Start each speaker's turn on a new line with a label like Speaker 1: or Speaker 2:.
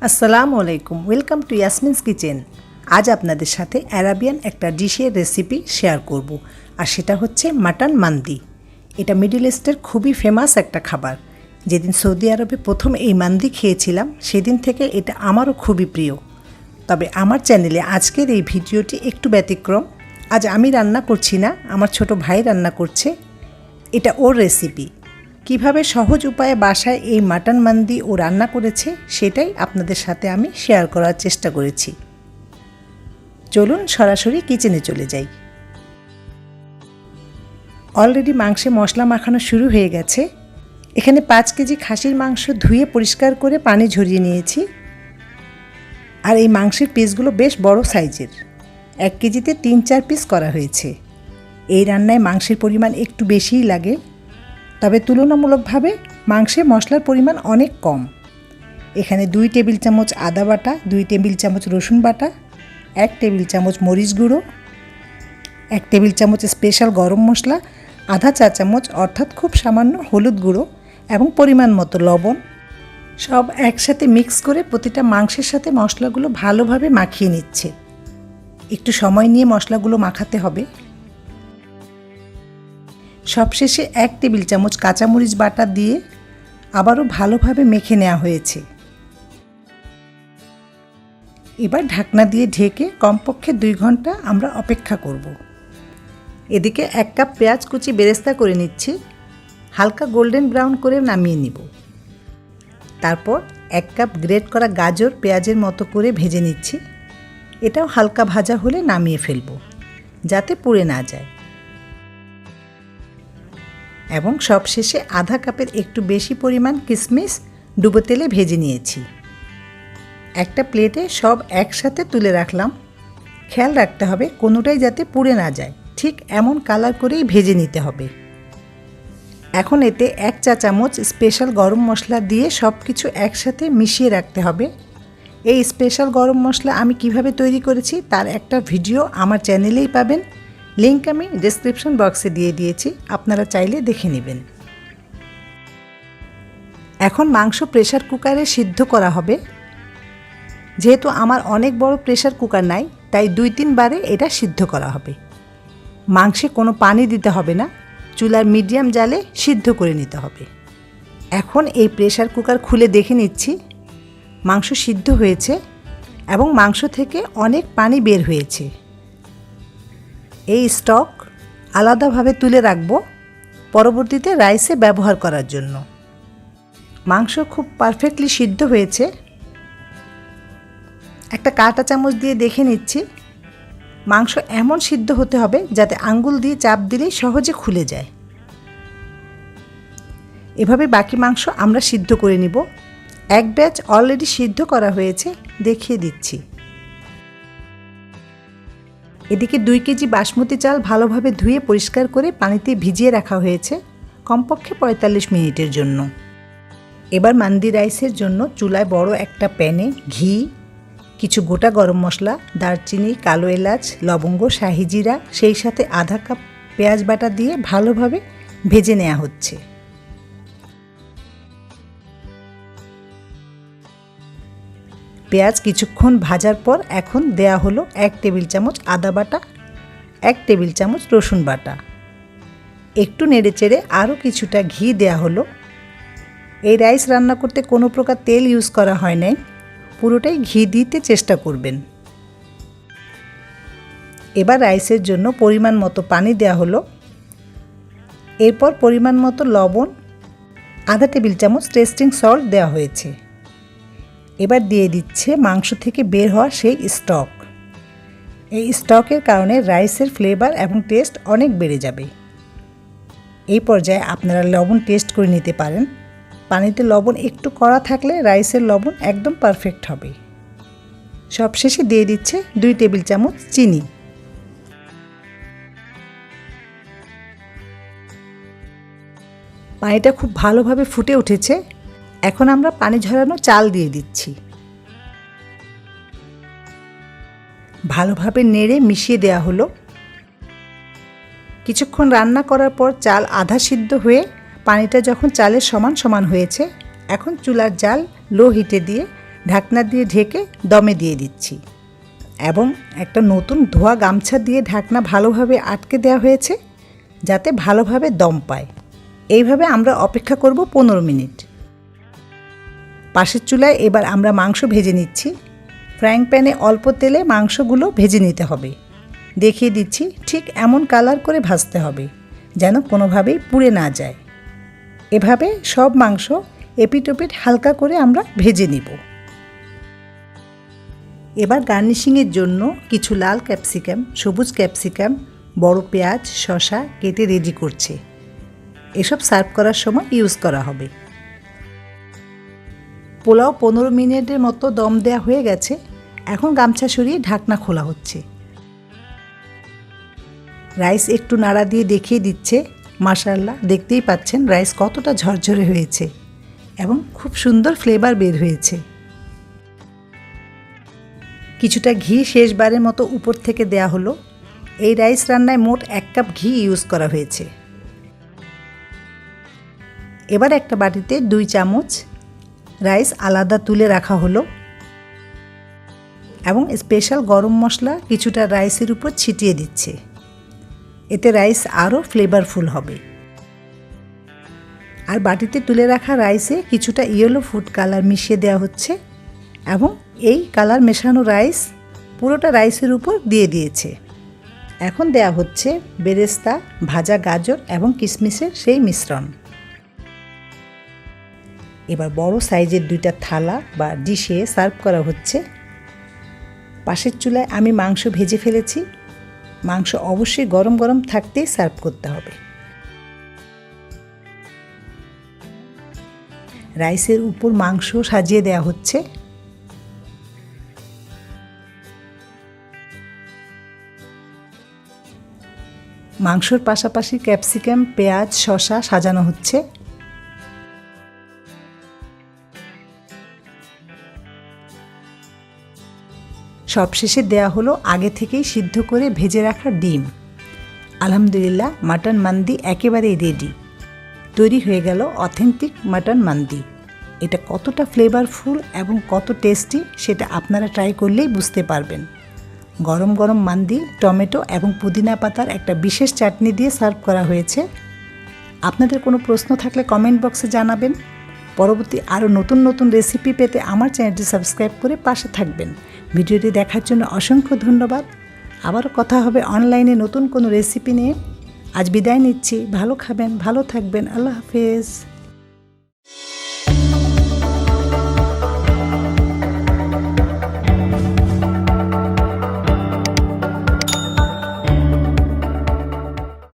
Speaker 1: আসসালামু আলাইকুম, welcome to ইয়াসমিনস kitchen. আজ আপনাদের সাথে অ্যারাবিয়ান একটা ডিশের রেসিপি শেয়ার করব, আর সেটা হচ্ছে মাটন মান্দি। এটা মিডল ইস্টের খুবই ফেমাস একটা খাবার। যেদিন সৌদি আরবে প্রথম এই মান্দি খেয়েছিলাম সেদিন থেকে এটা আমারও খুবই প্রিয়। তবে আমার চ্যানেলে আজকের এই ভিডিওটি একটু ব্যতিক্রম। আজ আমি রান্না করছি না, আমার ছোট ভাই রান্না করছে। এটা ওর রেসিপি। কিভাবে সহজ উপায়ে বাসায় এই মাটন মান্দি ও রান্না করেছে সেটাই আপনাদের সাথে আমি শেয়ার করার চেষ্টা করেছি। চলুন সরাসরি কিচেনে চলে যাই। অলরেডি মাংসে মশলা মাখানো শুরু হয়ে গেছে। এখানে 5 কেজি খাসির মাংস ধুয়ে পরিষ্কার করে পানি ঝরিয়ে নিয়েছি। আর এই মাংসের পিসগুলো বেশ বড় সাইজের, 1 কেজিতে 3-4 পিস করা হয়েছে। এই রান্নায় মাংসের পরিমাণ একটু বেশিই লাগে, তবে তুলনামূলকভাবে মাংসে মশলার পরিমাণ অনেক কম। এখানে 2 টেবিল চামচ আদা বাটা, 2 টেবিল চামচ রসুন বাটা, 1 টেবিল চামচ মরিচ গুঁড়ো, 1 টেবিল চামচ স্পেশাল গরম মশলা, আধা চা চামচ অর্থাৎ খুব সামান্য হলুদ গুঁড়ো এবং পরিমাণ মতো লবণ, সব একসাথে মিক্স করে প্রতিটা মাংসের সাথে মশলাগুলো ভালোভাবে মাখিয়ে নিচ্ছে। একটু সময় নিয়ে মশলাগুলো মাখাতে হবে। সবশেষে 1 টেবিল চামচ কাঁচামরিচ বাটা দিয়ে আবারও ভালোভাবে মেখে নেওয়া হয়েছে। এবার ঢাকনা দিয়ে ঢেকে কমপক্ষে 2 ঘন্টা আমরা অপেক্ষা করব। এদিকে 1 কাপ পেঁয়াজ কুচি বেরেস্তা করে নিচ্ছি, হালকা গোল্ডেন ব্রাউন করে নামিয়ে নিব। তারপর 1 কাপ গ্রেট করা গাজর পেঁয়াজের মতো করে ভেজে নিচ্ছি। এটাও হালকা ভাজা হলে নামিয়ে ফেলব, যাতে পুড়ে না যায়। এবং সবশেষে আধা কাপের একটু বেশি পরিমাণ কিশমিশ ডুবো তেলে ভেজে নিয়েছি। একটা প্লেটে সব একসাথে তুলে রাখলাম। খেয়াল রাখতে হবে কোনোটাই যাতে পুড়ে না যায়, ঠিক এমন কালার করেই ভেজে নিতে হবে। এখন এতে 1 চা চামচ স্পেশাল গরম মশলা দিয়ে সব কিছু একসাথে মিশিয়ে রাখতে হবে। এই স্পেশাল গরম মশলা আমি কিভাবে তৈরি করেছি তার একটা ভিডিও আমার চ্যানেলেই পাবেন, লিংক আমি ডেসক্রিপশন বক্সে দিয়ে দিয়েছি, আপনারা চাইলে দেখে নেবেন। এখন মাংস প্রেসার কুকারে সিদ্ধ করা হবে। যেহেতু আমার অনেক বড় প্রেসার কুকার নাই, তাই 2-3 বারে এটা সিদ্ধ করা হবে। মাংসে কোনো পানি দিতে হবে না, চুলার মিডিয়াম জালে সিদ্ধ করে নিতে হবে। এখন এই প্রেসার কুকার খুলে দেখে নিচ্ছি মাংস সিদ্ধ হয়েছে এবং মাংস থেকে অনেক পানি বের হয়েছে। এই স্টক আলাদাভাবে তুলে রাখব পরবর্তীতে রাইসে ব্যবহার করার জন্য। মাংস খুব পারফেক্টলি সিদ্ধ হয়েছে। একটা কাঁটা চামচ দিয়ে দেখে নিচ্ছি। মাংস এমন সিদ্ধ হতে হবে যাতে আঙ্গুল দিয়ে চাপ দিলেই সহজে খুলে যায়। এভাবে বাকি মাংস আমরা সিদ্ধ করে নিব। এক ব্যাচ অলরেডি সিদ্ধ করা হয়েছে, দেখিয়ে দিচ্ছি। এদিকে 2 কেজি বাসমতি চাল ভালোভাবে ধুয়ে পরিষ্কার করে পানিতে ভিজিয়ে রাখা হয়েছে কমপক্ষে 45 মিনিটের জন্য। এবার মান্দি রাইসের জন্য চুলায় বড় একটা প্যানে ঘি, কিছু গোটা গরম মশলা, দারচিনি, কালো এলাচ, লবঙ্গ, শাহি জিরা, সেই সাথে আধা কাপ পেঁয়াজ বাটা দিয়ে ভালোভাবে ভেজে নেওয়া হচ্ছে। পেঁয়াজ কিছুক্ষণ ভাজার পর এখন দেয়া হলো 1 টেবিল চামচ আদা বাটা, 1 টেবিল চামচ রসুন বাটা। একটু নেড়েচেড়ে আরও কিছুটা ঘি দেয়া হলো। এই রাইস রান্না করতে কোনো প্রকার তেল ইউজ করা হয় নাই, পুরোটাই ঘি দিতে চেষ্টা করবেন। এবার রাইসের জন্য পরিমাণ মতো পানি দেয়া হলো। এরপর পরিমাণ মতো লবণ, আধা টেবিল চামচ টেস্টিং সল্ট দেওয়া হয়েছে। এবার দিয়ে দিচ্ছে মাংস থেকে বের হওয়া সেই স্টক। এই স্টকের কারণে রাইসের ফ্লেভার এবং টেস্ট অনেক বেড়ে যাবে। এই পর্যায়ে আপনারা লবণ টেস্ট করে নিতে পারেন। পানিতে লবণ একটু কড়া থাকলে রাইসের লবণ একদম পারফেক্ট হবে। সবশেষে দিয়ে দিচ্ছে 2 টেবিল চামচ চিনি। পানিটা খুব ভালোভাবে ফুটে উঠেছে। এখন আমরা পানি ঝরানো চাল দিয়ে দিচ্ছি। ভালোভাবে নেড়ে মিশিয়ে দেওয়া হলো। কিছুক্ষণ রান্না করার পর চাল আধা সিদ্ধ হয়ে পানিটা যখন চালের সমান সমান হয়েছে, এখন চুলার জাল লো হিটে দিয়ে ঢাকনা দিয়ে ঢেকে দমে দিয়ে দিচ্ছি এবং একটা নতুন ধোয়া গামছা দিয়ে ঢাকনা ভালোভাবে আটকে দেওয়া হয়েছে যাতে ভালোভাবে দম পায়। এইভাবে আমরা অপেক্ষা করব 15 মিনিট। পাশের চুলায় এবার আমরা মাংস ভেজে নিচ্ছি। ফ্রাইং প্যানে অল্প তেলে মাংসগুলো ভেজে নিতে হবে। দেখিয়ে দিচ্ছি, ঠিক এমন কালার করে ভাজতে হবে যেন কোনোভাবেই পুড়ে না যায়। এভাবে সব মাংস এপিট ওপিট হালকা করে আমরা ভেজে নিব। এবার গার্নিশিংয়ের জন্য কিছু লাল ক্যাপসিকাম, সবুজ ক্যাপসিকাম, বড় পেঁয়াজ, শসা কেটে রেডি করছে। এসব সার্ভ করার সময় ইউজ করা হবে। পোলাও 15 মিনিটের মতো দম দেওয়া হয়ে গেছে। এখন গামছা সরিয়ে ঢাকনা খোলা হচ্ছে। রাইস একটু নাড়া দিয়ে দেখিয়ে দিচ্ছে। মাশাআল্লাহ, দেখতেই পাচ্ছেন রাইস কতটা ঝরঝরে হয়েছে এবং খুব সুন্দর ফ্লেভার বের হয়েছে। কিছুটা ঘি শেষবারের মতো উপর থেকে দেয়া হলো। এই রাইস রান্নায় মোট 1 কাপ ঘি ইউজ করা হয়েছে। এবার একটা বাটিতে 2 চামচ রাইস আলাদা তুলে রাখা হলো এবং স্পেশাল গরম মশলা কিছুটা রাইসের উপর ছিটিয়ে দিচ্ছে। এতে রাইস আরও ফ্লেভারফুল হবে। আর বাটিতে তুলে রাখা রাইসে কিছুটা ইয়েলো ফুড কালার মিশিয়ে দেওয়া হচ্ছে এবং এই কালার মেশানো রাইস পুরোটা রাইসের উপর দিয়ে দিয়েছে। এখন দেয়া হচ্ছে বেরেস্তা, ভাজা গাজর এবং কিশমিশের সেই মিশ্রণ। এবার বড় সাইজের 2টা থালা বা ডিশে সার্ভ করা হচ্ছে। পাশের চুলায় আমি মাংস ভেজে ফেলেছি। মাংস অবশ্যই গরম গরম থাকতেই সার্ভ করতে হবে। রাইসের উপর মাংস সাজিয়ে দেওয়া হচ্ছে। মাংসর পাশাপাশি ক্যাপসিকাম, পেঁয়াজ, শসা সাজানো হচ্ছে। সবশেষে দেয়া হলো আগে থেকেই সিদ্ধ করে ভেজে রাখা ডিম। আলহামদুলিল্লাহ, মাটন মান্দি একেবারেই রেডি। তৈরি হয়ে গেল অথেন্টিক মাটন মান্দি। এটা কতটা ফ্লেভারফুল এবং কত টেস্টি সেটা আপনারা ট্রাই করলেই বুঝতে পারবেন। গরম গরম মান্দি টমেটো এবং পুদিনা পাতার একটা বিশেষ চাটনি দিয়ে সার্ভ করা হয়েছে। আপনাদের কোনো প্রশ্ন থাকলে কমেন্ট বক্সে জানাবেন। পরবর্তী আরও নতুন নতুন রেসিপি পেতে আমার চ্যানেলটি সাবস্ক্রাইব করে পাশে থাকবেন। ভিডিওটি দেখার জন্য অসংখ্য ধন্যবাদ। আবারও কথা হবে অনলাইনে নতুন কোনো রেসিপি নিয়ে। আজ বিদায় নিচ্ছি। ভালো খাবেন, ভালো থাকবেন। আল্লাহ হাফেজ।